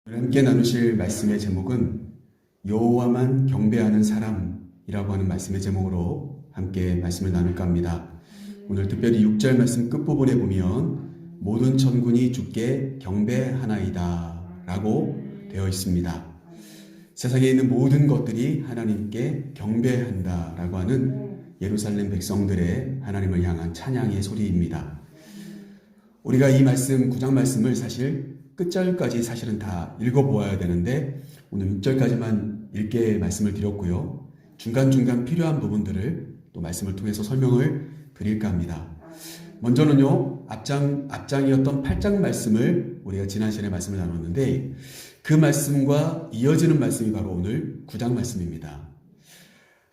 오늘 함께 나누실 말씀의 제목은 여호와만 경배하는 사람이라고 하는 말씀의 제목으로 함께 말씀을 나눌까 합니다. 오늘 특별히 6절 말씀 끝부분에 보면 모든 천군이 주께 경배하나이다 라고 되어 있습니다. 세상에 있는 모든 것들이 하나님께 경배한다 라고 하는 예루살렘 백성들의 하나님을 향한 찬양의 소리입니다. 우리가 이 말씀, 9장 말씀을 사실 끝절까지 사실은 다 읽어보아야 되는데 오늘 6절까지만 읽게 말씀을 드렸고요. 중간중간 필요한 부분들을 또 말씀을 통해서 설명을 드릴까 합니다. 먼저는요, 앞장이었던 8장 말씀을 우리가 지난 시간에 말씀을 나눴는데 그 말씀과 이어지는 말씀이 바로 오늘 9장 말씀입니다.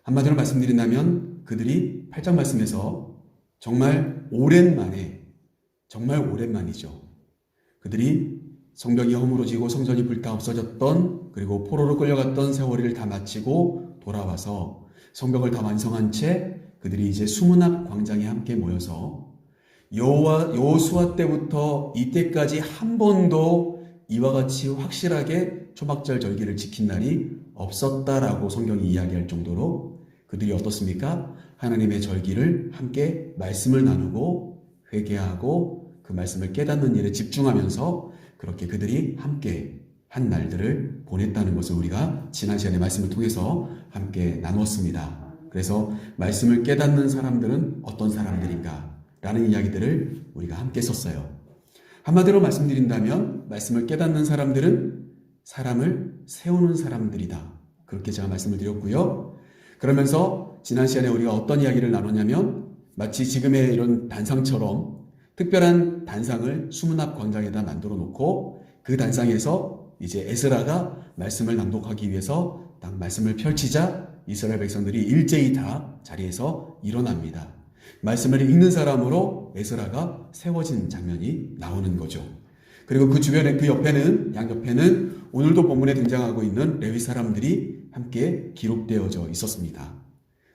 한마디로 말씀드린다면 그들이 8장 말씀에서 정말 오랜만이죠. 그들이 성벽이 허물어지고 성전이 불타 없어졌던, 그리고 포로로 끌려갔던 세월을 다 마치고 돌아와서 성벽을 다 완성한 채 그들이 이제 수문앞 광장에 함께 모여서 여호수아 때부터 이때까지 한 번도 이와 같이 확실하게 초막절 절기를 지킨 날이 없었다라고 성경이 이야기할 정도로 그들이 어떻습니까? 하나님의 절기를 함께 말씀을 나누고 회개하고 그 말씀을 깨닫는 일에 집중하면서 그렇게 그들이 함께 한 날들을 보냈다는 것을 우리가 지난 시간에 말씀을 통해서 함께 나누었습니다. 그래서 말씀을 깨닫는 사람들은 어떤 사람들인가 라는 이야기들을 우리가 함께 썼어요. 한마디로 말씀드린다면 말씀을 깨닫는 사람들은 사람을 세우는 사람들이다. 그렇게 제가 말씀을 드렸고요. 그러면서 지난 시간에 우리가 어떤 이야기를 나눴냐면 마치 지금의 이런 단상처럼 특별한 단상을 수문앞 광장에다 만들어 놓고 그 단상에서 이제 에스라가 말씀을 낭독하기 위해서 딱 말씀을 펼치자 이스라엘 백성들이 일제히 다 자리에서 일어납니다. 말씀을 읽는 사람으로 에스라가 세워진 장면이 나오는 거죠. 그리고 그 주변에 그 옆에는 양옆에는 오늘도 본문에 등장하고 있는 레위 사람들이 함께 기록되어져 있었습니다.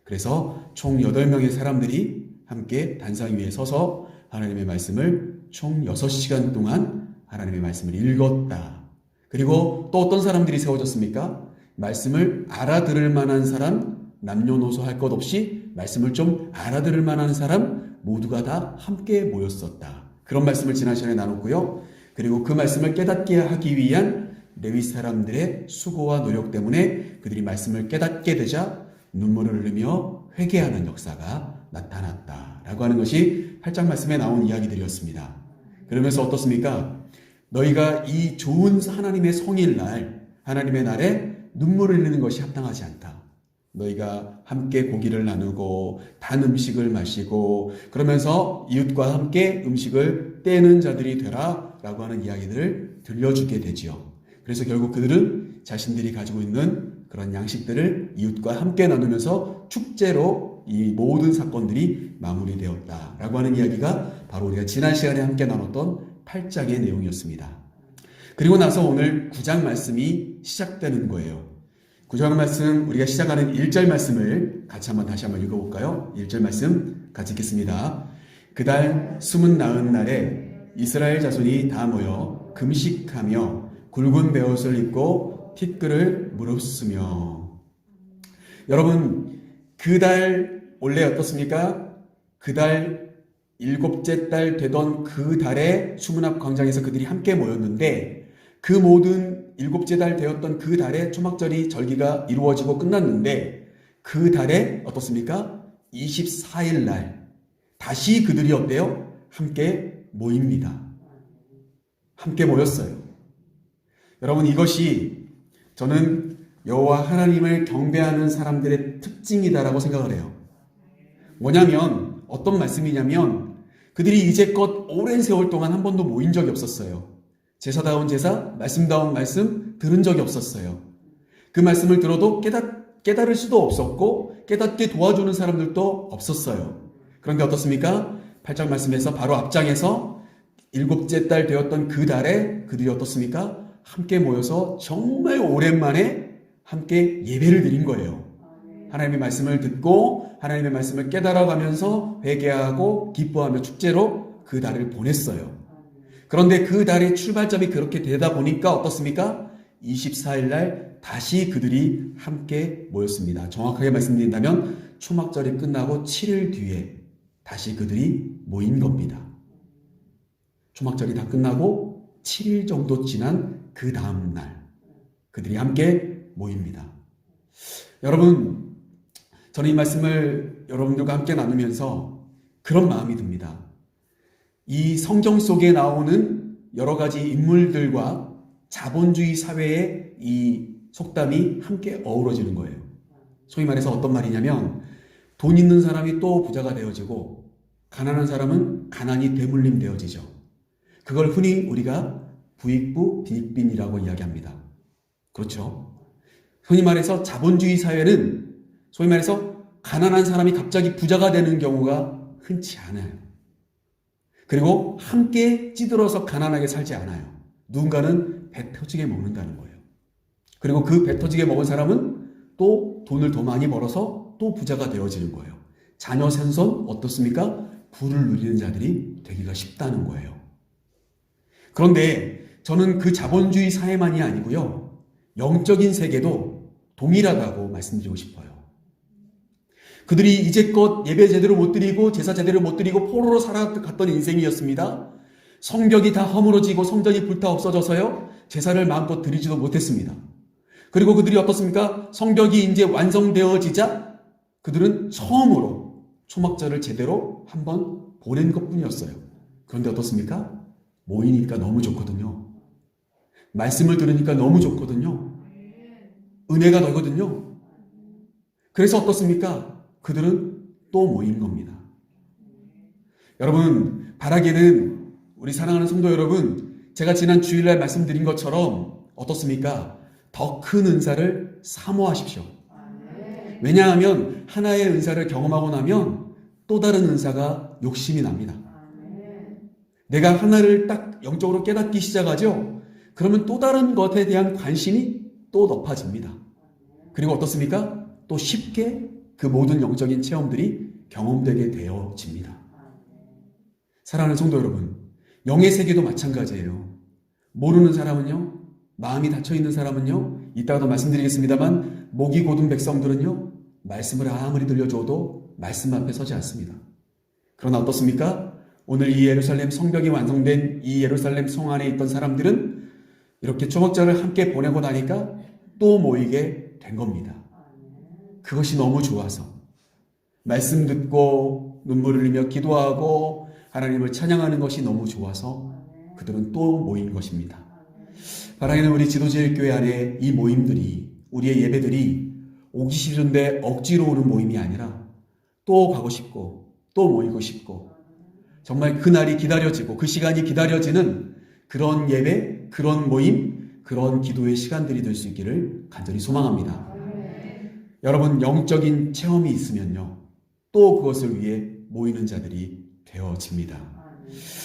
그래서 총 8명의 사람들이 함께 단상 위에 서서 하나님의 말씀을 총 6시간 동안 하나님의 말씀을 읽었다. 그리고 또 어떤 사람들이 세워졌습니까? 말씀을 알아들을 만한 사람, 남녀노소 할 것 없이 말씀을 좀 알아들을 만한 사람 모두가 다 함께 모였었다. 그런 말씀을 지난 시간에 나눴고요. 그리고 그 말씀을 깨닫게 하기 위한 레위 사람들의 수고와 노력 때문에 그들이 말씀을 깨닫게 되자 눈물을 흘리며 회개하는 역사가 나타났다라고 하는 것이 8장 말씀에 나온 이야기들이었습니다. 그러면서 어떻습니까? 너희가 이 좋은 하나님의 성일날, 하나님의 날에 눈물을 흘리는 것이 합당하지 않다. 너희가 함께 고기를 나누고 단 음식을 마시고 그러면서 이웃과 함께 음식을 떼는 자들이 되라 라고 하는 이야기들을 들려주게 되지요. 그래서 결국 그들은 자신들이 가지고 있는 그런 양식들을 이웃과 함께 나누면서 축제로 이 모든 사건들이 마무리되었다라고 하는 이야기가 바로 우리가 지난 시간에 함께 나눴던 8장의 내용이었습니다. 그리고 나서 오늘 9장 말씀이 시작되는 거예요. 9장 말씀 우리가 시작하는 1절 말씀을 같이 다시 한번 읽어볼까요? 1절 말씀 같이 읽겠습니다. 그달 29날에 이스라엘 자손이 다 모여 금식하며 굵은 베옷을 입고 티끌을 물었으며. 여러분, 그달 원래 어떻습니까? 그달 7째 달 되던 그 달에 수문앞 광장에서 그들이 함께 모였는데 그 모든 7째 달 되었던 그 달에 초막절이 절기가 이루어지고 끝났는데 그 달에 어떻습니까? 24일 날 다시 그들이 어때요? 함께 모입니다. 함께 모였어요. 여러분, 이것이 저는 여호와 하나님을 경배하는 사람들의 특징이다라고 생각을 해요. 뭐냐면 어떤 말씀이냐면 그들이 이제껏 오랜 세월 동안 한 번도 모인 적이 없었어요. 제사다운 제사, 말씀다운 말씀 들은 적이 없었어요. 그 말씀을 들어도 깨달을 수도 없었고 깨닫게 도와주는 사람들도 없었어요. 그런데 어떻습니까? 8장 말씀에서 바로 앞장에서 7째 달 되었던 그 달에 그들이 어떻습니까? 함께 모여서 정말 오랜만에 함께 예배를 드린 거예요. 하나님의 말씀을 듣고 하나님의 말씀을 깨달아가면서 회개하고 기뻐하며 축제로 그 달을 보냈어요. 그런데 그 달의 출발점이 그렇게 되다 보니까 어떻습니까? 24일 날 다시 그들이 함께 모였습니다. 정확하게 말씀드린다면 초막절이 끝나고 7일 뒤에 다시 그들이 모인 겁니다. 초막절이 다 끝나고 7일 정도 지난 그 다음 날 그들이 함께 모입니다. 여러분, 저는 이 말씀을 여러분들과 함께 나누면서 그런 마음이 듭니다. 이 성경 속에 나오는 여러 가지 인물들과 자본주의 사회의 이 속담이 함께 어우러지는 거예요. 소위 말해서 어떤 말이냐면 돈 있는 사람이 또 부자가 되어지고 가난한 사람은 가난이 되물림 되어지죠. 그걸 흔히 우리가 부익부 빈익빈이라고 이야기합니다. 그렇죠? 흔히 말해서 자본주의 사회는 소위 말해서 가난한 사람이 갑자기 부자가 되는 경우가 흔치 않아요. 그리고 함께 찌들어서 가난하게 살지 않아요. 누군가는 배 터지게 먹는다는 거예요. 그리고 그 배 터지게 먹은 사람은 또 돈을 더 많이 벌어서 또 부자가 되어지는 거예요. 자녀 생선 어떻습니까? 부를 누리는 자들이 되기가 쉽다는 거예요. 그런데 저는 그 자본주의 사회만이 아니고요. 영적인 세계도 동일하다고 말씀드리고 싶어요. 그들이 이제껏 예배 제대로 못 드리고 제사 제대로 못 드리고 포로로 살아갔던 인생이었습니다. 성벽이 다 허물어지고 성전이 불타 없어져서요. 제사를 마음껏 드리지도 못했습니다. 그리고 그들이 어떻습니까? 성벽이 이제 완성되어지자 그들은 처음으로 초막절을 제대로 한번 보낸 것뿐이었어요. 그런데 어떻습니까? 모이니까 너무 좋거든요. 말씀을 들으니까 너무 좋거든요. 은혜가 되거든요. 그래서 어떻습니까? 그들은 또 모인 겁니다. 여러분, 바라기는 우리 사랑하는 성도 여러분, 제가 지난 주일날 말씀드린 것처럼 어떻습니까? 더 큰 은사를 사모하십시오. 왜냐하면 하나의 은사를 경험하고 나면 또 다른 은사가 욕심이 납니다. 내가 하나를 딱 영적으로 깨닫기 시작하죠? 그러면 또 다른 것에 대한 관심이 또 높아집니다. 그리고 어떻습니까? 또 쉽게 그 모든 영적인 체험들이 경험되게 되어집니다. 사랑하는 성도 여러분, 영의 세계도 마찬가지예요. 모르는 사람은요, 마음이 닫혀있는 사람은요, 이따가도 말씀드리겠습니다만 목이 곧은 백성들은요, 말씀을 아무리 들려줘도 말씀 앞에 서지 않습니다. 그러나 어떻습니까? 오늘 이 예루살렘 성벽이 완성된 이 예루살렘 성 안에 있던 사람들은 이렇게 초막절을 함께 보내고 나니까 또 모이게 된 겁니다. 그것이 너무 좋아서 말씀 듣고 눈물 흘리며 기도하고 하나님을 찬양하는 것이 너무 좋아서 그들은 또 모인 것입니다. 바라기는 우리 지도제일교회 안에 이 모임들이, 우리의 예배들이 오기 싫은데 억지로 오는 모임이 아니라 또 가고 싶고 또 모이고 싶고 정말 그날이 기다려지고 그 시간이 기다려지는 그런 예배, 그런 모임, 그런 기도의 시간들이 될 수 있기를 간절히 소망합니다. 여러분, 영적인 체험이 있으면요, 또 그것을 위해 모이는 자들이 되어집니다.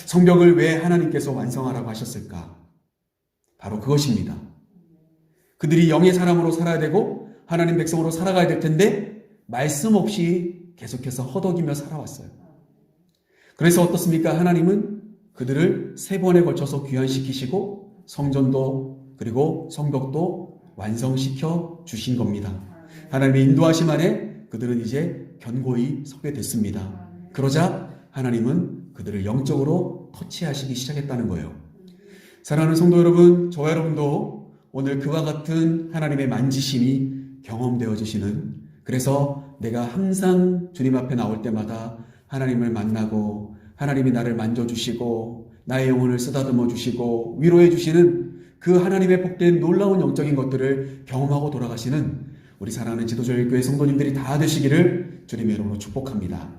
성벽을 왜 하나님께서 완성하라고 하셨을까? 바로 그것입니다. 그들이 영의 사람으로 살아야 되고 하나님 백성으로 살아가야 될 텐데 말씀 없이 계속해서 허덕이며 살아왔어요. 그래서 어떻습니까? 하나님은 그들을 3번에 걸쳐서 귀환시키시고 성전도 그리고 성벽도 완성시켜 주신 겁니다. 하나님의 인도하심 안에 그들은 이제 견고히 서게 됐습니다. 그러자 하나님은 그들을 영적으로 터치하시기 시작했다는 거예요. 사랑하는 성도 여러분, 저와 여러분도 오늘 그와 같은 하나님의 만지심이 경험되어지시는, 그래서 내가 항상 주님 앞에 나올 때마다 하나님을 만나고 하나님이 나를 만져주시고 나의 영혼을 쓰다듬어 주시고 위로해 주시는 그 하나님의 복된 놀라운 영적인 것들을 경험하고 돌아가시는 우리 사랑하는 지도자교회 성도님들이 다 되시기를 주님의 이름으로 축복합니다.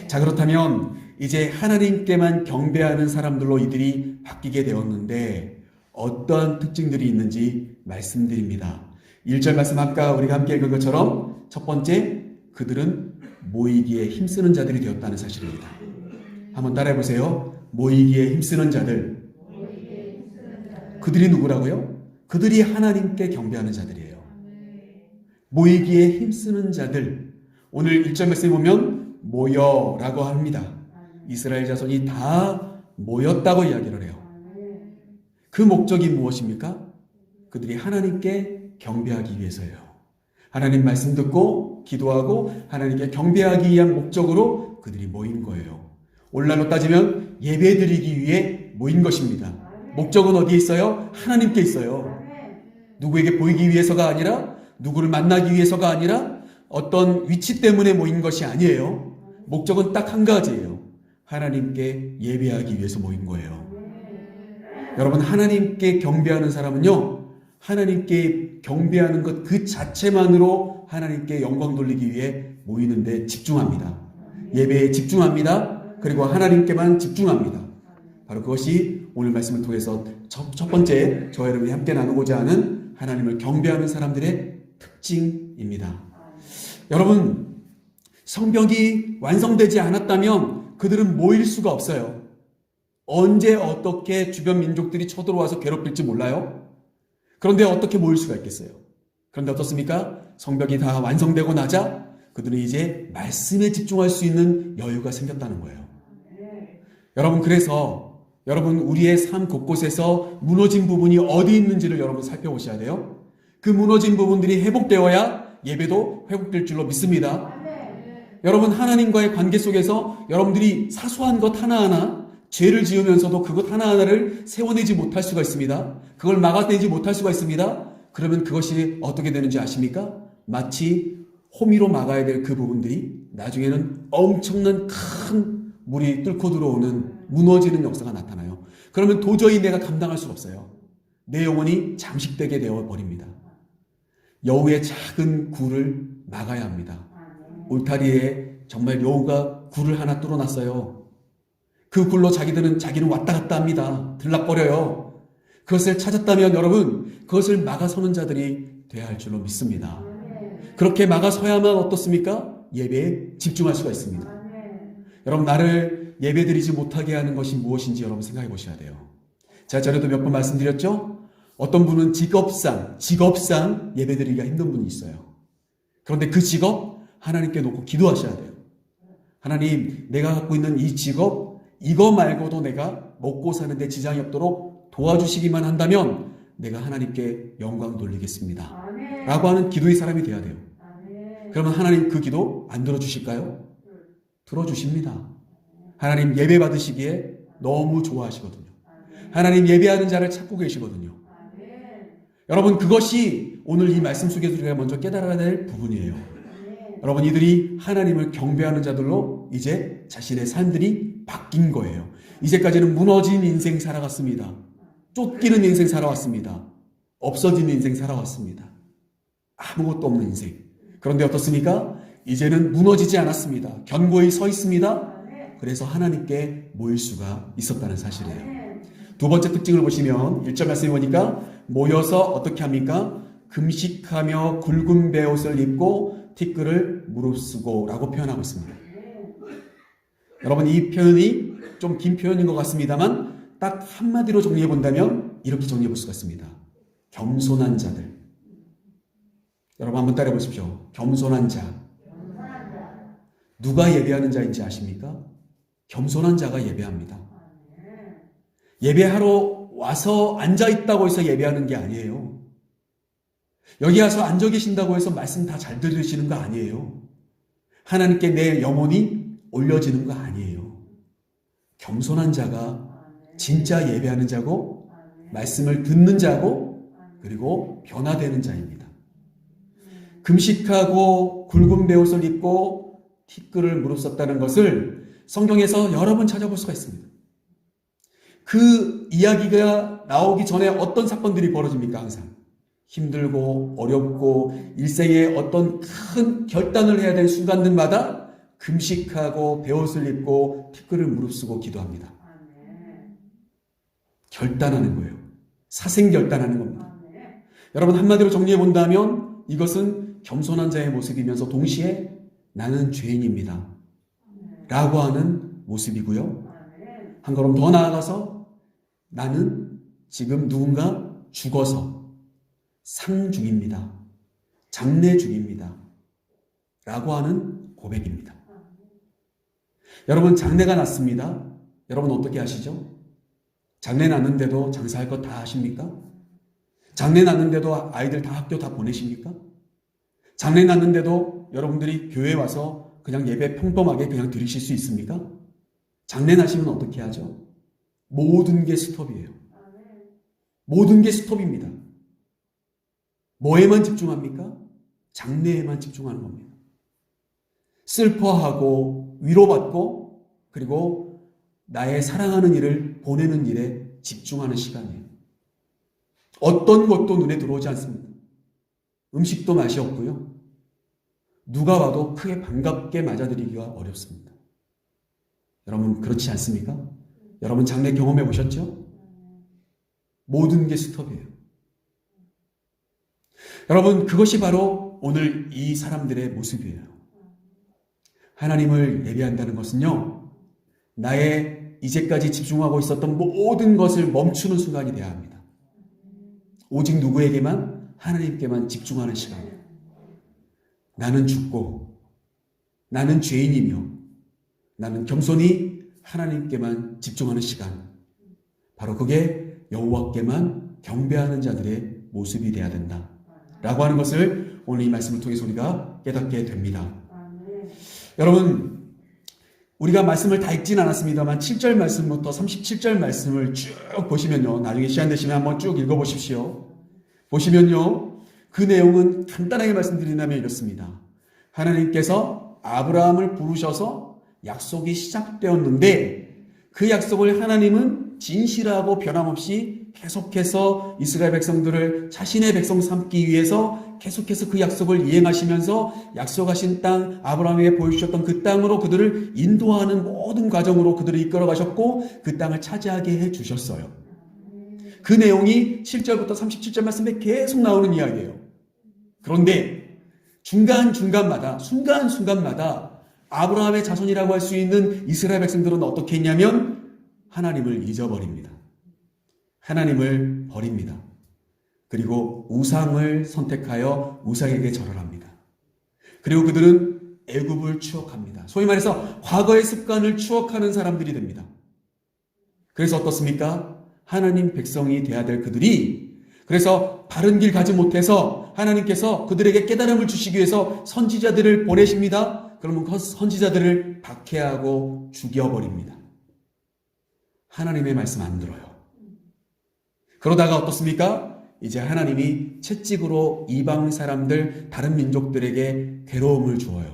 자, 그렇다면 이제 하나님께만 경배하는 사람들로 이들이 바뀌게 되었는데 어떠한 특징들이 있는지 말씀드립니다. 1절 말씀 아까 우리가 함께 읽은 것처럼 첫 번째, 그들은 모이기에 힘쓰는 자들이 되었다는 사실입니다. 한번 따라해 보세요. 모이기에 힘쓰는 자들. 그들이 누구라고요? 그들이 하나님께 경배하는 자들이에요. 모이기에 힘쓰는 자들. 오늘 1절 말씀에 보면 모여라고 합니다. 이스라엘 자손이 다 모였다고 이야기를 해요. 그 목적이 무엇입니까? 그들이 하나님께 경배하기 위해서예요. 하나님 말씀 듣고 기도하고 하나님께 경배하기 위한 목적으로 그들이 모인 거예요. 오늘날로 따지면 예배드리기 위해 모인 것입니다. 목적은 어디에 있어요? 하나님께 있어요. 누구에게 보이기 위해서가 아니라, 누구를 만나기 위해서가 아니라, 어떤 위치 때문에 모인 것이 아니에요. 목적은 딱 한 가지예요. 하나님께 예배하기 위해서 모인 거예요. 여러분, 하나님께 경배하는 사람은요, 하나님께 경배하는 것 그 자체만으로 하나님께 영광 돌리기 위해 모이는데 집중합니다. 예배에 집중합니다. 그리고 하나님께만 집중합니다. 바로 그것이 오늘 말씀을 통해서 첫 번째 저와 여러분이 함께 나누고자 하는 하나님을 경배하는 사람들의 특징입니다. 여러분, 성벽이 완성되지 않았다면 그들은 모일 수가 없어요. 언제 어떻게 주변 민족들이 쳐들어와서 괴롭힐지 몰라요. 그런데 어떻게 모일 수가 있겠어요? 그런데 어떻습니까? 성벽이 다 완성되고 나자 그들은 이제 말씀에 집중할 수 있는 여유가 생겼다는 거예요. 여러분, 그래서 여러분, 우리의 삶 곳곳에서 무너진 부분이 어디 있는지를 여러분 살펴보셔야 돼요. 그 무너진 부분들이 회복되어야 예배도 회복될 줄로 믿습니다. 여러분, 하나님과의 관계 속에서 여러분들이 사소한 것 하나하나 죄를 지으면서도 그것 하나하나를 세워내지 못할 수가 있습니다. 그걸 막아내지 못할 수가 있습니다. 그러면 그것이 어떻게 되는지 아십니까? 마치 호미로 막아야 될 그 부분들이 나중에는 엄청난 큰 물이 뚫고 들어오는 무너지는 역사가 나타나요. 그러면 도저히 내가 감당할 수 없어요. 내 영혼이 잠식되게 되어버립니다. 여우의 작은 굴을 막아야 합니다. 울타리에 정말 여우가 굴을 하나 뚫어놨어요. 그 굴로 자기는 왔다 갔다 합니다. 들락거려요. 그것을 찾았다면 여러분, 그것을 막아서는 자들이 돼야 할 줄로 믿습니다. 그렇게 막아서야만 어떻습니까? 예배에 집중할 수가 있습니다. 여러분, 나를 예배드리지 못하게 하는 것이 무엇인지 여러분 생각해 보셔야 돼요. 제가 전에도 몇 번 말씀드렸죠? 어떤 분은 직업상 예배드리기가 힘든 분이 있어요. 그런데 그 직업 하나님께 놓고 기도하셔야 돼요. 하나님, 내가 갖고 있는 이 직업, 이거 말고도 내가 먹고 사는데 지장이 없도록 도와주시기만 한다면 내가 하나님께 영광 돌리겠습니다. 라고 하는 기도의 사람이 돼야 돼요. 그러면 하나님 그 기도 안 들어주실까요? 들어주십니다. 하나님 예배 받으시기에 너무 좋아하시거든요. 하나님 예배하는 자를 찾고 계시거든요. 여러분, 그것이 오늘 이 말씀 속에서 우리가 먼저 깨달아야 될 부분이에요. 여러분, 이들이 하나님을 경배하는 자들로 이제 자신의 삶들이 바뀐 거예요. 이제까지는 무너진 인생 살아갔습니다. 쫓기는 인생 살아왔습니다. 없어진 인생 살아왔습니다. 아무것도 없는 인생. 그런데 어떻습니까? 이제는 무너지지 않았습니다. 견고히 서 있습니다. 그래서 하나님께 모일 수가 있었다는 사실이에요. 두 번째 특징을 보시면 1절 말씀에 보니까 모여서 어떻게 합니까? 금식하며 굵은 베옷을 입고 티끌을 무릅쓰고 라고 표현하고 있습니다. 여러분, 이 표현이 좀 긴 표현인 것 같습니다만 딱 한마디로 정리해 본다면 이렇게 정리해 볼 수가 있습니다. 겸손한 자들. 여러분 한번 따라해 보십시오. 겸손한 자. 누가 예배하는 자인지 아십니까? 겸손한 자가 예배합니다. 예배하러 와서 앉아있다고 해서 예배하는 게 아니에요. 여기 와서 앉아 계신다고 해서 말씀 다 잘 들으시는 거 아니에요. 하나님께 내 영혼이 올려지는 거 아니에요. 겸손한 자가 진짜 예배하는 자고 말씀을 듣는 자고 그리고 변화되는 자입니다. 금식하고 굵은 베옷을 입고 티끌을 무릅썼다는 것을 성경에서 여러 번 찾아볼 수가 있습니다. 그 이야기가 나오기 전에 어떤 사건들이 벌어집니까? 항상 힘들고 어렵고 일생에 어떤 큰 결단을 해야 될 순간들마다 금식하고 베옷을 입고 티끌을 무릅쓰고 기도합니다. 결단하는 거예요. 사생결단하는 겁니다. 여러분, 한마디로 정리해 본다면 이것은 겸손한 자의 모습이면서 동시에 나는 죄인입니다 라고 하는 모습이고요. 한 걸음 더 나아가서 나는 지금 누군가 죽어서 상 중입니다. 장례 중입니다. 라고 하는 고백입니다. 여러분, 장례가 났습니다. 여러분 어떻게 하시죠? 장래 났는데도 장사할 것 다 하십니까? 장래 났는데도 아이들 다 학교 다 보내십니까? 장래 났는데도 여러분들이 교회에 와서 그냥 예배 평범하게 그냥 드리실 수 있습니까? 장래 나시면 어떻게 하죠? 모든 게 스톱이에요. 모든 게 스톱입니다. 뭐에만 집중합니까? 장래에만 집중하는 겁니다. 슬퍼하고 위로받고 그리고 나의 사랑하는 일을 보내는 일에 집중하는 시간이에요. 어떤 것도 눈에 들어오지 않습니다. 음식도 맛이 없고요. 누가 와도 크게 반갑게 맞아들이기가 어렵습니다. 여러분 그렇지 않습니까? 여러분 장래 경험해 보셨죠? 모든 게 스톱이에요. 여러분 그것이 바로 오늘 이 사람들의 모습이에요. 하나님을 예배한다는 것은요. 나의 이제까지 집중하고 있었던 모든 것을 멈추는 순간이 되어야 합니다. 오직 누구에게만? 하나님께만 집중하는 시간이에요. 나는 죽고 나는 죄인이며 나는 겸손히 하나님께만 집중하는 시간. 바로 그게 여호와께만 경배하는 자들의 모습이 되어야 된다. 라고 하는 것을 오늘 이 말씀을 통해서 우리가 깨닫게 됩니다. 여러분 우리가 말씀을 다 읽진 않았습니다만 7절 말씀부터 37절 말씀을 쭉 보시면요. 나중에 시간 되시면 한번 쭉 읽어보십시오. 보시면요. 그 내용은 간단하게 말씀드린다면 이렇습니다. 하나님께서 아브라함을 부르셔서 약속이 시작되었는데 그 약속을 하나님은 진실하고 변함없이 계속해서 이스라엘 백성들을 자신의 백성 삼기 위해서 계속해서 그 약속을 이행하시면서 약속하신 땅, 아브라함에게 보여주셨던 그 땅으로 그들을 인도하는 모든 과정으로 그들을 이끌어 가셨고 그 땅을 차지하게 해주셨어요. 그 내용이 7절부터 37절 말씀에 계속 나오는 이야기예요. 그런데 중간중간마다 순간순간마다 아브라함의 자손이라고 할 수 있는 이스라엘 백성들은 어떻게 했냐면 하나님을 잊어버립니다. 하나님을 버립니다. 그리고 우상을 선택하여 우상에게 절을 합니다. 그리고 그들은 애굽을 추억합니다. 소위 말해서 과거의 습관을 추억하는 사람들이 됩니다. 그래서 어떻습니까? 하나님 백성이 돼야 될 그들이 그래서 바른 길 가지 못해서 하나님께서 그들에게 깨달음을 주시기 위해서 선지자들을 보내십니다. 그러면 그 선지자들을 박해하고 죽여버립니다. 하나님의 말씀 안 들어요. 그러다가 어떻습니까? 이제 하나님이 채찍으로 이방 사람들, 다른 민족들에게 괴로움을 주어요.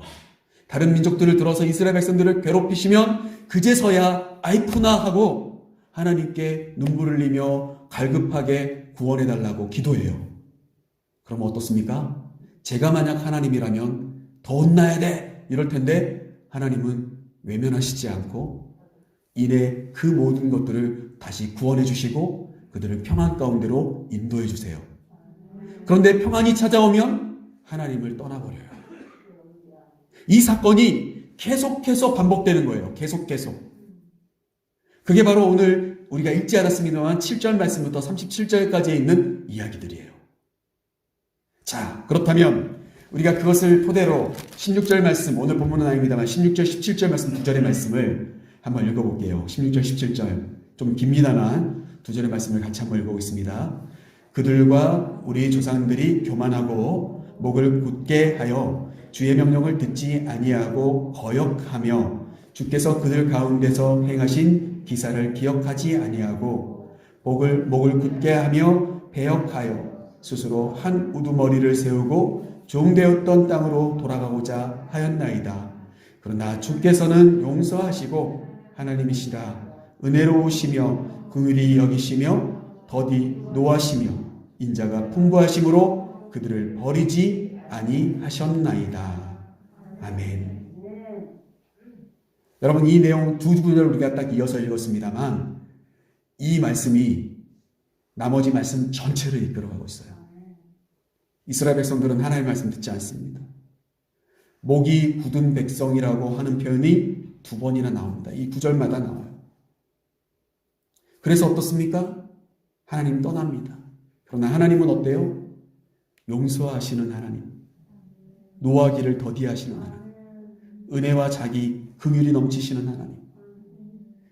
다른 민족들을 들어서 이스라엘 백성들을 괴롭히시면 그제서야 아이쿠나 하고 하나님께 눈물을 흘리며 갈급하게 구원해달라고 기도해요. 그럼 어떻습니까? 제가 만약 하나님이라면 더 혼나야 돼! 이럴 텐데 하나님은 외면하시지 않고 이내 그 모든 것들을 다시 구원해 주시고 그들을 평안 가운데로 인도해 주세요. 그런데 평안이 찾아오면 하나님을 떠나버려요. 이 사건이 계속해서 반복되는 거예요. 계속. 그게 바로 오늘 우리가 읽지 않았습니다만 7절 말씀부터 37절까지에 있는 이야기들이에요. 자, 그렇다면 우리가 그것을 토대로 16절 말씀, 오늘 본문은 아닙니다만 16절, 17절 말씀 두 절의 말씀을 한번 읽어볼게요. 16절, 17절 좀 깁니다만 두 절의 말씀을 같이 한번 읽어보겠습니다. 그들과 우리 조상들이 교만하고 목을 굳게 하여 주의 명령을 듣지 아니하고 거역하며 주께서 그들 가운데서 행하신 기사를 기억하지 아니하고 목을 굳게 하며 배역하여 스스로 한 우두머리를 세우고 종되었던 땅으로 돌아가고자 하였나이다. 그러나 주께서는 용서하시고 하나님이시라 은혜로우시며 긍휼히 여기시며 더디 노하시며 인자가 풍부하심으로 그들을 버리지 아니하셨나이다. 아멘. 여러분 이 내용 두 구절 우리가 딱 이어서 읽었습니다만 이 말씀이 나머지 말씀 전체를 이끌어가고 있어요. 이스라엘 백성들은 하나님의 말씀 듣지 않습니다. 목이 굳은 백성이라고 하는 표현이 두 번이나 나옵니다. 이 구절마다 나와요. 그래서 어떻습니까? 하나님 떠납니다. 그러나 하나님은 어때요? 용서하시는 하나님, 노하기를 더디하시는 하나님, 은혜와 자기 긍휼이 넘치시는 하나님.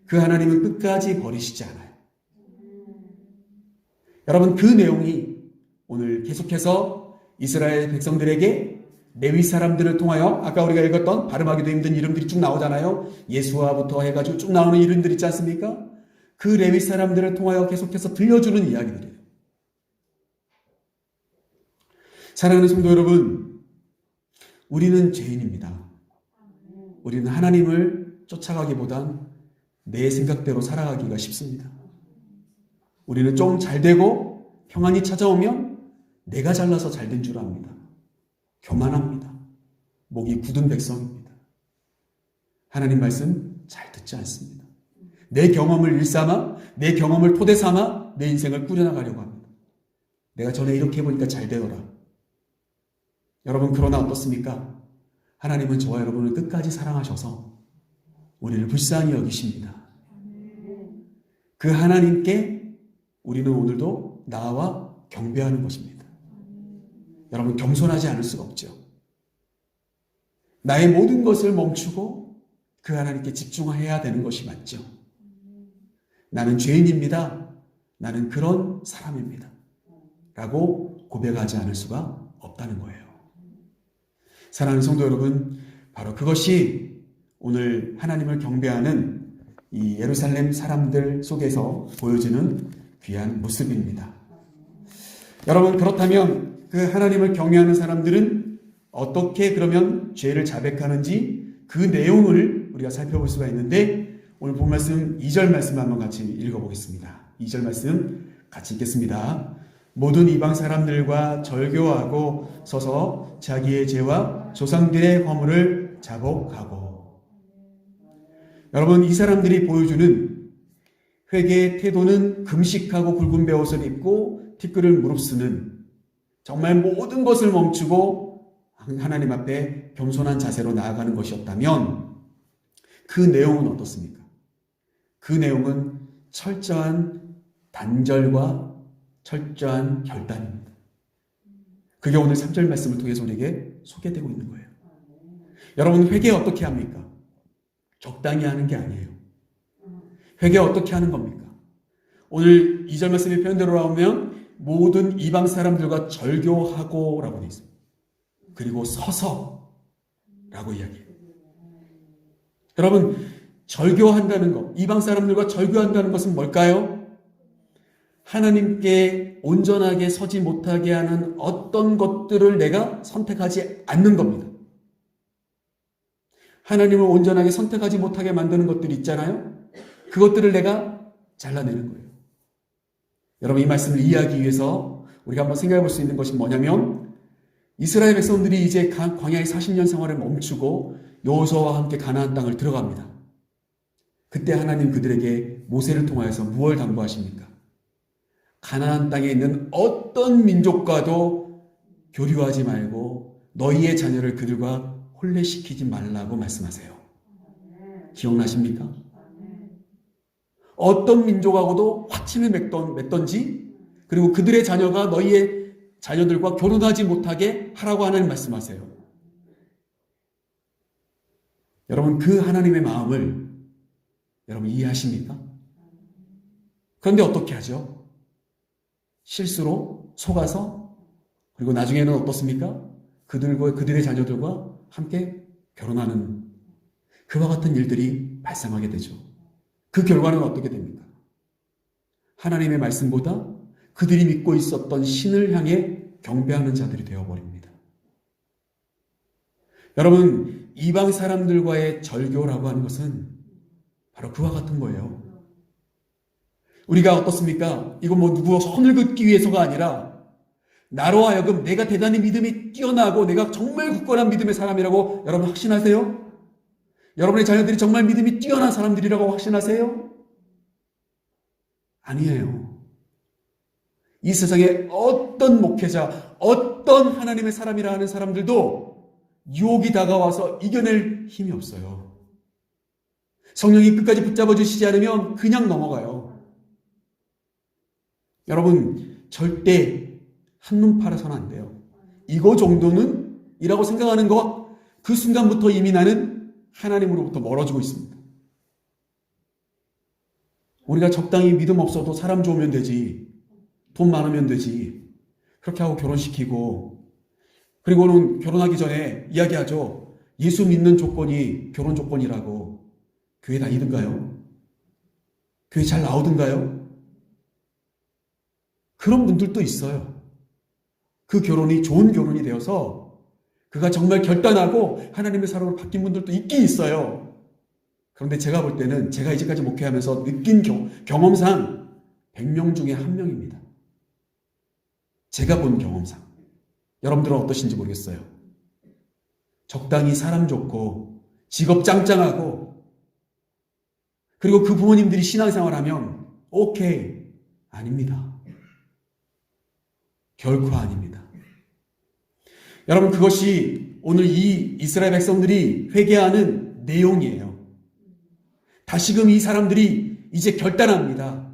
그 하나님은 끝까지 버리시지 않아요. 여러분, 그 내용이 오늘 계속해서 이스라엘 백성들에게 레위 사람들을 통하여 아까 우리가 읽었던 발음하기도 힘든 이름들이 쭉 나오잖아요. 예수와부터 해가지고 쭉 나오는 이름들 있지 않습니까? 그 레위 사람들을 통하여 계속해서 들려주는 이야기들이에요. 사랑하는 성도 여러분, 우리는 죄인입니다. 우리는 하나님을 쫓아가기보단 내 생각대로 살아가기가 쉽습니다. 우리는 좀 잘되고 평안이 찾아오면 내가 잘나서 잘된 줄 압니다. 교만합니다. 목이 굳은 백성입니다. 하나님 말씀 잘 듣지 않습니다. 내 경험을 일삼아, 내 경험을 토대 삼아 내 인생을 꾸려나가려고 합니다. 내가 전에 이렇게 해보니까 잘 되더라. 여러분, 그러나 어떻습니까? 하나님은 저와 여러분을 끝까지 사랑하셔서 우리를 불쌍히 여기십니다. 그 하나님께 우리는 오늘도 나와 경배하는 것입니다. 여러분, 겸손하지 않을 수가 없죠. 나의 모든 것을 멈추고 그 하나님께 집중해야 되는 것이 맞죠. 나는 죄인입니다. 나는 그런 사람입니다. 라고 고백하지 않을 수가 없다는 거예요. 사랑하는 성도 여러분, 바로 그것이 오늘 하나님을 경배하는 이 예루살렘 사람들 속에서 보여지는 귀한 모습입니다. 여러분, 그렇다면 그 하나님을 경외하는 사람들은 어떻게 그러면 죄를 자백하는지 그 내용을 우리가 살펴볼 수가 있는데, 오늘 본 말씀 2절 말씀 한번 같이 읽어보겠습니다. 2절 말씀 같이 읽겠습니다. 모든 이방 사람들과 절교하고 서서 자기의 죄와 조상들의 허물을 자복하고. 여러분, 이 사람들이 보여주는 회개의 태도는 금식하고 굵은 베옷을 입고 티끌을 무릅쓰는, 정말 모든 것을 멈추고 하나님 앞에 겸손한 자세로 나아가는 것이었다면, 그 내용은 어떻습니까? 그 내용은 철저한 단절과 철저한 결단입니다. 그게 오늘 3절 말씀을 통해서 우리에게 소개되고 있는 거예요. 여러분, 회개 어떻게 합니까? 적당히 하는 게 아니에요. 회개 어떻게 하는 겁니까? 오늘 2절 말씀의 표현대로 나오면 모든 이방 사람들과 절교하고 라고 되어 있습니다. 그리고 서서 라고 이야기해요. 여러분, 절교한다는 것, 이방 사람들과 절교한다는 것은 뭘까요? 하나님께 온전하게 서지 못하게 하는 어떤 것들을 내가 선택하지 않는 겁니다. 하나님을 온전하게 선택하지 못하게 만드는 것들이 있잖아요. 그것들을 내가 잘라내는 거예요. 여러분, 이 말씀을 이해하기 위해서 우리가 한번 생각해 볼 수 있는 것이 뭐냐면, 이스라엘 백성들이 이제 광야의 40년 생활을 멈추고 여호수아와 함께 가나안 땅을 들어갑니다. 그때 하나님 그들에게 모세를 통하여서 무엇을 당부하십니까? 가나안 땅에 있는 어떤 민족과도 교류하지 말고 너희의 자녀를 그들과 혼례시키지 말라고 말씀하세요. 기억나십니까? 어떤 민족하고도 화친을 맺던지, 그리고 그들의 자녀가 너희의 자녀들과 결혼하지 못하게 하라고 하나님 말씀하세요. 여러분, 그 하나님의 마음을 여러분 이해하십니까? 그런데 어떻게 하죠? 실수로 속아서, 그리고 나중에는 어떻습니까? 그들의 자녀들과 함께 결혼하는 그와 같은 일들이 발생하게 되죠. 그 결과는 어떻게 됩니까? 하나님의 말씀보다 그들이 믿고 있었던 신을 향해 경배하는 자들이 되어버립니다. 여러분, 이방 사람들과의 절교라고 하는 것은 바로 그와 같은 거예요. 우리가 어떻습니까? 이거 누구 선을 긋기 위해서가 아니라 나로 하여금 내가 대단히 믿음이 뛰어나고 내가 정말 굳건한 믿음의 사람이라고 여러분 확신하세요? 여러분의 자녀들이 정말 믿음이 뛰어난 사람들이라고 확신하세요? 아니에요. 이 세상에 어떤 목회자, 어떤 하나님의 사람이라 하는 사람들도 유혹이 다가와서 이겨낼 힘이 없어요. 성령이 끝까지 붙잡아 주시지 않으면 그냥 넘어가요. 여러분, 절대 한눈 팔아서는 안 돼요. 이거 정도는 이라고 생각하는 것, 그 순간부터 이미 나는 하나님으로부터 멀어지고 있습니다. 우리가 적당히 믿음 없어도 사람 좋으면 되지, 돈 많으면 되지. 그렇게 하고 결혼시키고, 그리고는 결혼하기 전에 이야기하죠. 예수 믿는 조건이 결혼 조건이라고. 교회 다니든가요? 교회 잘 나오든가요? 그런 분들도 있어요. 그 결혼이 좋은 결혼이 되어서 그가 정말 결단하고 하나님의 사랑으로 바뀐 분들도 있긴 있어요. 그런데 제가 볼 때는 제가 이제까지 목회하면서 느낀 경험상 100명 중에 1명입니다. 제가 본 경험상. 여러분들은 어떠신지 모르겠어요. 적당히 사람 좋고 직업 짱짱하고 그리고 그 부모님들이 신앙생활하면 오케이. 아닙니다. 결코 아닙니다. 여러분, 그것이 오늘 이 이스라엘 백성들이 회개하는 내용이에요. 다시금 이 사람들이 이제 결단합니다.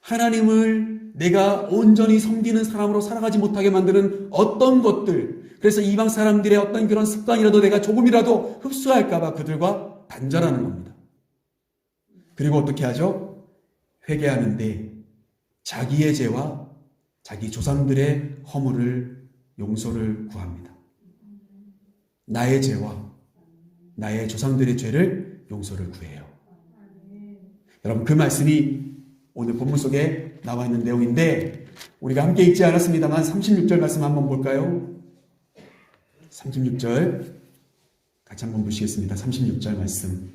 하나님을 내가 온전히 섬기는 사람으로 살아가지 못하게 만드는 어떤 것들, 그래서 이방 사람들의 어떤 그런 습관이라도 내가 조금이라도 흡수할까봐 그들과 단절하는 겁니다. 그리고 어떻게 하죠? 회개하는데 자기의 죄와 자기 조상들의 허물을 용서를 구합니다. 나의 죄와 나의 조상들의 죄를 용서를 구해요. 여러분, 그 말씀이 오늘 본문 속에 나와 있는 내용인데 우리가 함께 읽지 않았습니다만 36절 말씀 한번 볼까요? 36절 같이 한번 보시겠습니다. 36절 말씀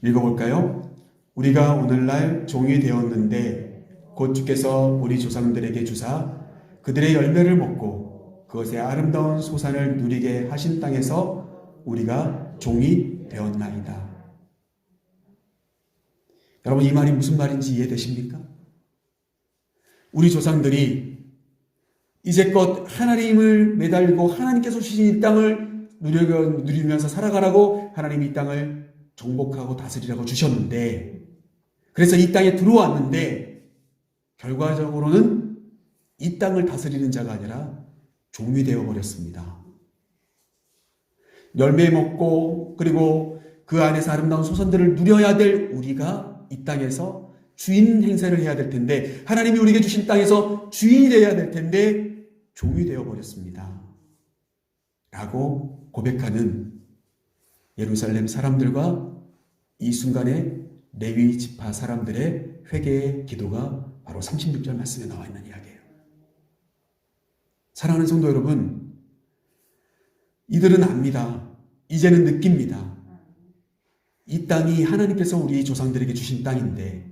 읽어볼까요? 우리가 오늘날 종이 되었는데 곧 주께서 우리 조상들에게 주사 그들의 열매를 먹고 그것의 아름다운 소산을 누리게 하신 땅에서 우리가 종이 되었나이다. 여러분, 이 말이 무슨 말인지 이해되십니까? 우리 조상들이 이제껏 하나님을 매달리고 하나님께서 주신 이 땅을 누리면서 살아가라고 하나님이 이 땅을 정복하고 다스리라고 주셨는데, 그래서 이 땅에 들어왔는데 결과적으로는 이 땅을 다스리는 자가 아니라 종이 되어버렸습니다. 열매 먹고 그리고 그 안에서 아름다운 소선들을 누려야 될 우리가 이 땅에서 주인 행세를 해야 될 텐데, 하나님이 우리에게 주신 땅에서 주인이 되어야 될 텐데 종이 되어버렸습니다. 라고 고백하는 예루살렘 사람들과 이 순간에 레위 지파 사람들의 회개의 기도가 바로 36절 말씀에 나와 있는 이야기예요. 사랑하는 성도 여러분, 이들은 압니다. 이제는 느낍니다. 이 땅이 하나님께서 우리 조상들에게 주신 땅인데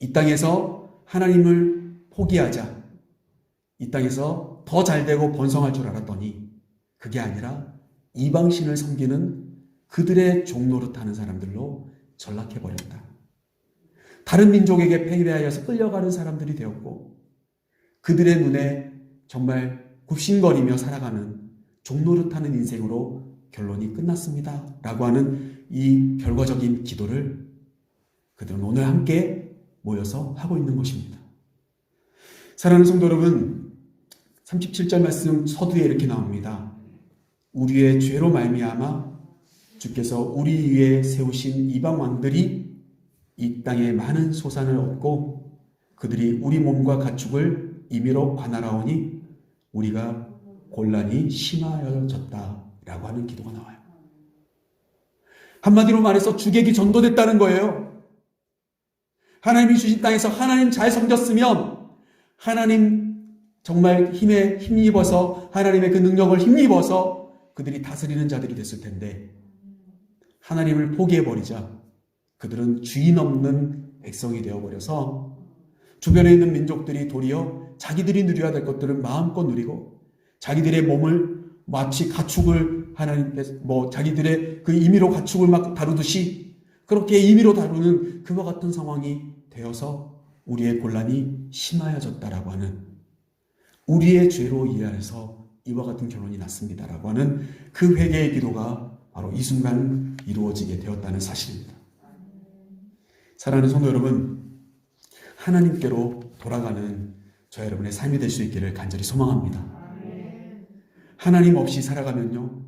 이 땅에서 하나님을 포기하자, 이 땅에서 더 잘되고 번성할 줄 알았더니 그게 아니라 이방신을 섬기는 그들의 종노릇하는 사람들로 전락해버렸다. 다른 민족에게 패배하여서 끌려가는 사람들이 되었고 그들의 눈에 정말 굽신거리며 살아가는 종노릇하는 인생으로 결론이 끝났습니다. 라고 하는 이 결과적인 기도를 그들은 오늘 함께 모여서 하고 있는 것입니다. 사랑하는 성도 여러분, 37절 말씀 서두에 이렇게 나옵니다. 우리의 죄로 말미암아 주께서 우리 위에 세우신 이방 왕들이 이 땅에 많은 소산을 얻고 그들이 우리 몸과 가축을 임의로 관할하오니 우리가 곤란이 심하여졌다라고 하는 기도가 나와요. 한마디로 말해서 주객이 전도됐다는 거예요. 하나님이 주신 땅에서 하나님 잘 섬겼으면, 하나님 정말 힘에 힘입어서 하나님의 그 능력을 힘입어서 그들이 다스리는 자들이 됐을 텐데 하나님을 포기해버리자 그들은 주인 없는 백성이 되어버려서 주변에 있는 민족들이 도리어 자기들이 누려야 될 것들을 마음껏 누리고 자기들의 몸을 마치 가축을 하나님께서 자기들의 그 임의로 가축을 막 다루듯이 그렇게 임의로 다루는 그와 같은 상황이 되어서 우리의 곤란이 심하여졌다라고 하는, 우리의 죄로 이해해서 이와 같은 결론이 났습니다라고 하는 그 회개의 기도가 바로 이 순간 이루어지게 되었다는 사실입니다. 사랑하는 성도 여러분, 하나님께로 돌아가는 저 여러분의 삶이 될 수 있기를 간절히 소망합니다. 하나님 없이 살아가면요,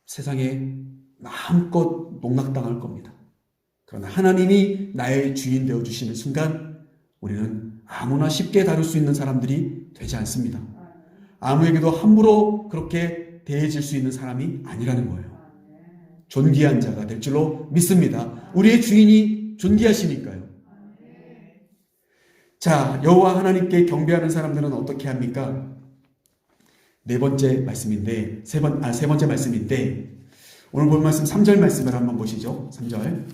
세상에 마음껏 농락당할 겁니다. 그러나 하나님이 나의 주인 되어주시는 순간 우리는 아무나 쉽게 다룰 수 있는 사람들이 되지 않습니다. 아무에게도 함부로 그렇게 대해질 수 있는 사람이 아니라는 거예요. 존귀한 자가 될 줄로 믿습니다. 우리의 주인이 존귀하시니까요. 자, 여호와 하나님께 경배하는 사람들은 어떻게 합니까? 세 번째 말씀인데 오늘 본 말씀 3절 말씀을 한번 보시죠. 3절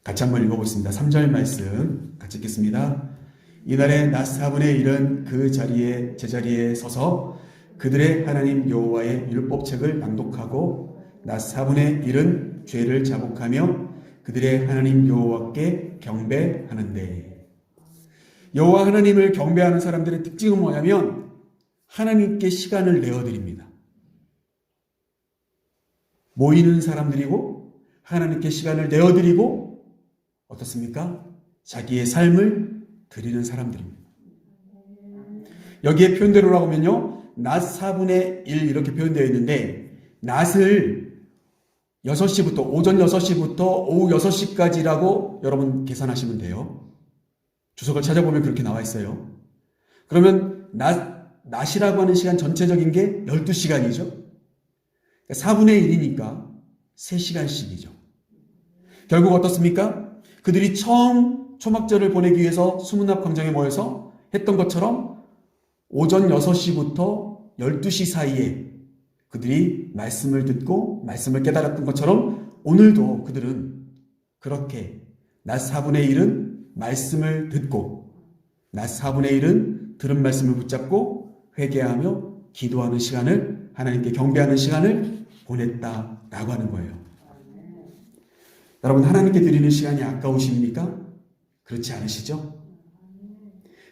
같이 한번 읽어보겠습니다. 3절 말씀 같이 읽겠습니다. 이날에 낮 4분의 1은 그 자리에 제자리에 서서 그들의 하나님 여호와의 율법책을 낭독하고 낮 4분의 1은 죄를 자복하며 그들의 하나님 여호와께 경배하는데, 여호와 하나님을 경배하는 사람들의 특징은 뭐냐면 하나님께 시간을 내어드립니다. 모이는 사람들이고 하나님께 시간을 내어드리고 어떻습니까? 자기의 삶을 드리는 사람들입니다. 여기에 표현대로라고 하면요, 낮 4분의 1 이렇게 표현되어 있는데 낮을 6시부터 오전 6시부터 오후 6시까지라고 여러분 계산하시면 돼요. 주석을 찾아보면 그렇게 나와 있어요. 그러면 낮이라고 하는 시간 전체적인 게 12시간이죠. 4분의 1이니까 3시간씩이죠. 결국 어떻습니까? 그들이 처음 초막절을 보내기 위해서 수문앞 광장에 모여서 했던 것처럼 오전 6시부터 12시 사이에 그들이 말씀을 듣고 말씀을 깨달았던 것처럼 오늘도 그들은 그렇게 낮 4분의 1은 말씀을 듣고 낮 4분의 1은 들은 말씀을 붙잡고 회개하며 기도하는 시간을, 하나님께 경배하는 시간을 보냈다라고 하는 거예요. 여러분, 하나님께 드리는 시간이 아까우십니까? 그렇지 않으시죠?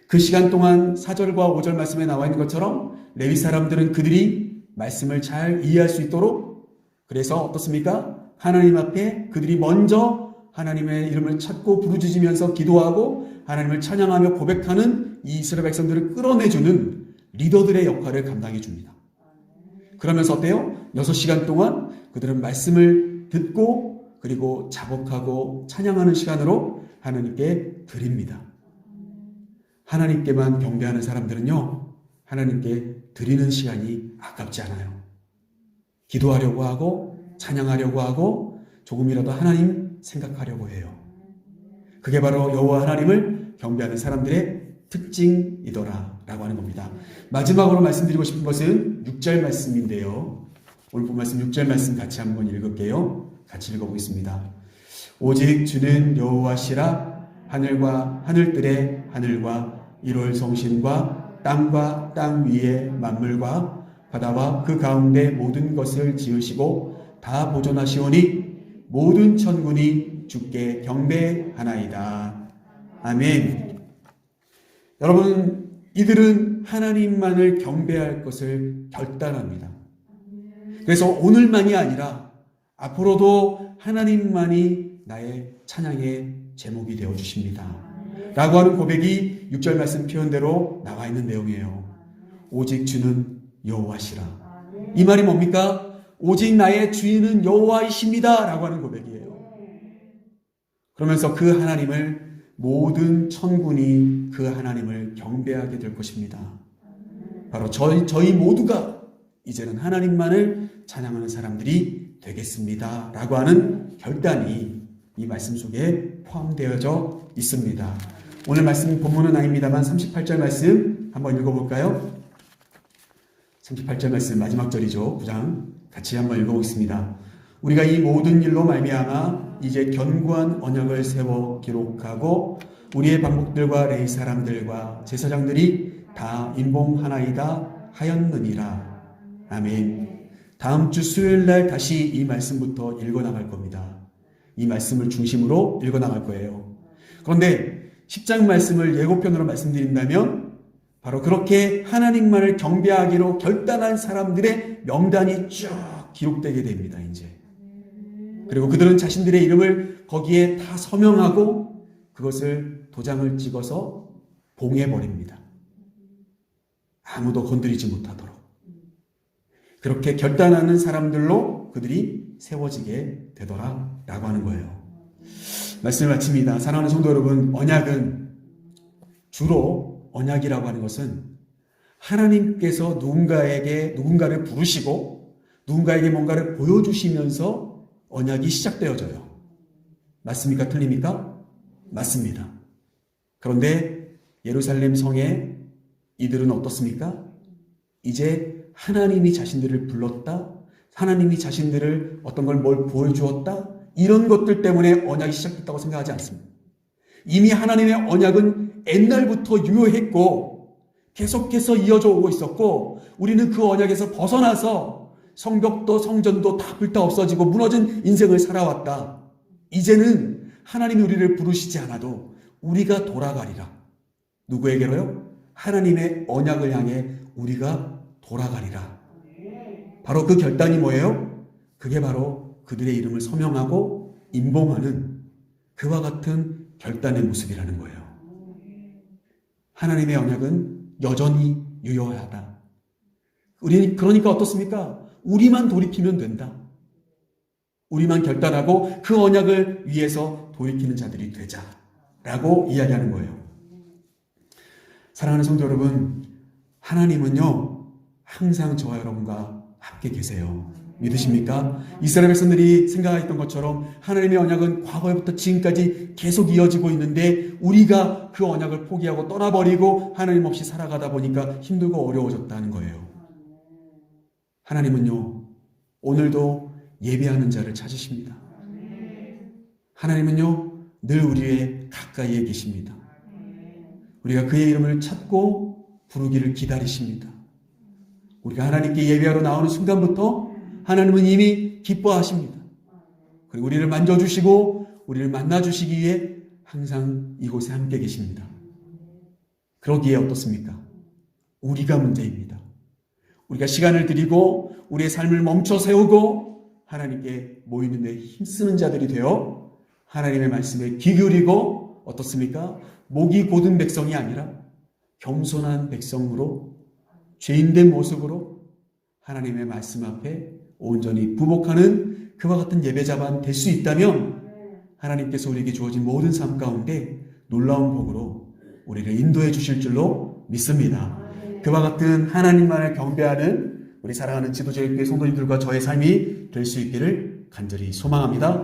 그 시간 동안 4절과 5절 말씀에 나와 있는 것처럼 레위 사람들은 그들이 말씀을 잘 이해할 수 있도록, 그래서 어떻습니까? 하나님 앞에 그들이 먼저 하나님의 이름을 찾고 부르짖으면서 기도하고 하나님을 찬양하며 고백하는 이 이스라엘 백성들을 끌어내주는 리더들의 역할을 감당해 줍니다. 그러면서 어때요? 6시간 동안 그들은 말씀을 듣고 그리고 자복하고 찬양하는 시간으로 하나님께 드립니다. 하나님께만 경배하는 사람들은요, 하나님께 드리는 시간이 아깝지 않아요. 기도하려고 하고 찬양하려고 하고 조금이라도 하나님 생각하려고 해요. 그게 바로 여호와 하나님을 경배하는 사람들의 특징이더라 라고 하는 겁니다. 마지막으로 말씀드리고 싶은 것은 6절 말씀인데요. 오늘 본 말씀 6절 말씀 같이 한번 읽을게요. 같이 읽어보겠습니다. 오직 주는 여호와시라. 하늘과 하늘들의 하늘과 일월 성신과 땅과 땅 위의 만물과 바다와 그 가운데 모든 것을 지으시고 다 보존하시오니 모든 천군이 주께 경배하나이다. 아멘. 여러분, 이들은 하나님만을 경배할 것을 결단합니다. 그래서 오늘만이 아니라 앞으로도 하나님만이 나의 찬양의 제목이 되어주십니다 라고 하는 고백이 6절 말씀 표현대로 나와 있는 내용이에요. 오직 주는 여호와시라. 이 말이 뭡니까? 오직 나의 주인은 여호와이십니다 라고 하는 고백이에요. 그러면서 그 하나님을 모든 천군이 그 하나님을 경배하게 될 것입니다. 바로 저희 모두가 이제는 하나님만을 찬양하는 사람들이 되겠습니다 라고 하는 결단이 이 말씀 속에 포함되어져 있습니다. 오늘 말씀 본문은 아닙니다만 38절 말씀 한번 읽어볼까요? 38절 말씀 마지막 절이죠. 9장 같이 한번 읽어보겠습니다. 우리가 이 모든 일로 말미암아 이제 견고한 언약을 세워 기록하고 우리의 방목들과 레위 사람들과 제사장들이 다 인봉하나이다 하였느니라. 아멘. 다음 주 수요일 날 다시 이 말씀부터 읽어나갈 겁니다. 이 말씀을 중심으로 읽어나갈 거예요. 그런데 10장 말씀을 예고편으로 말씀드린다면 바로 그렇게 하나님만을 경배하기로 결단한 사람들의 명단이 쭉 기록되게 됩니다. 이제. 그리고 그들은 자신들의 이름을 거기에 다 서명하고 그것을 도장을 찍어서 봉해버립니다. 아무도 건드리지 못하도록. 그렇게 결단하는 사람들로 그들이 세워지게 되더라 라고 하는 거예요. 말씀을 마칩니다. 사랑하는 성도 여러분, 언약은 주로 언약이라고 하는 것은 하나님께서 누군가를 부르시고 누군가에게 뭔가를 보여주시면서 언약이 시작되어져요. 맞습니까? 틀립니까? 맞습니다. 그런데 예루살렘 성에 이들은 어떻습니까? 이제 하나님이 자신들을 불렀다. 하나님이 자신들을 어떤 뭘 보여주었다. 이런 것들 때문에 언약이 시작됐다고 생각하지 않습니다. 이미 하나님의 언약은 옛날부터 유효했고 계속해서 이어져 오고 있었고 우리는 그 언약에서 벗어나서 성벽도 성전도 다 불타 없어지고 무너진 인생을 살아왔다. 이제는 하나님이 우리를 부르시지 않아도 우리가 돌아가리라. 누구에게로요? 하나님의 언약을 향해 우리가 돌아가리라. 바로 그 결단이 뭐예요? 그게 바로 그들의 이름을 서명하고 임봉하는 그와 같은 결단의 모습이라는 거예요. 하나님의 언약은 여전히 유효하다. 우리는 그러니까 어떻습니까? 우리만 돌이키면 된다. 우리만 결단하고 그 언약을 위해서 돌이키는 자들이 되자라고 이야기하는 거예요. 사랑하는 성도 여러분, 하나님은요 항상 저와 여러분과 함께 계세요. 믿으십니까? 이스라엘 백성들이 생각했던 것처럼 하나님의 언약은 과거부터 지금까지 계속 이어지고 있는데 우리가 그 언약을 포기하고 떠나버리고 하나님 없이 살아가다 보니까 힘들고 어려워졌다는 거예요. 하나님은요 오늘도 예배하는 자를 찾으십니다. 하나님은요 늘 우리의 가까이에 계십니다. 우리가 그의 이름을 찾고 부르기를 기다리십니다. 우리가 하나님께 예배하러 나오는 순간부터 하나님은 이미 기뻐하십니다. 그리고 우리를 만져주시고 우리를 만나주시기 위해 항상 이곳에 함께 계십니다. 그러기에 어떻습니까? 우리가 문제입니다. 우리가 시간을 들이고 우리의 삶을 멈춰 세우고 하나님께 모이는 데 힘쓰는 자들이 되어 하나님의 말씀에 귀 기울이고 어떻습니까? 목이 곧은 백성이 아니라 겸손한 백성으로 죄인된 모습으로 하나님의 말씀 앞에 온전히 부복하는 그와 같은 예배자만 될 수 있다면 하나님께서 우리에게 주어진 모든 삶 가운데 놀라운 복으로 우리를 인도해 주실 줄로 믿습니다. 그와 같은 하나님만을 경배하는 우리 사랑하는 지도자교회 성도님들과 저의 삶이 될 수 있기를 간절히 소망합니다.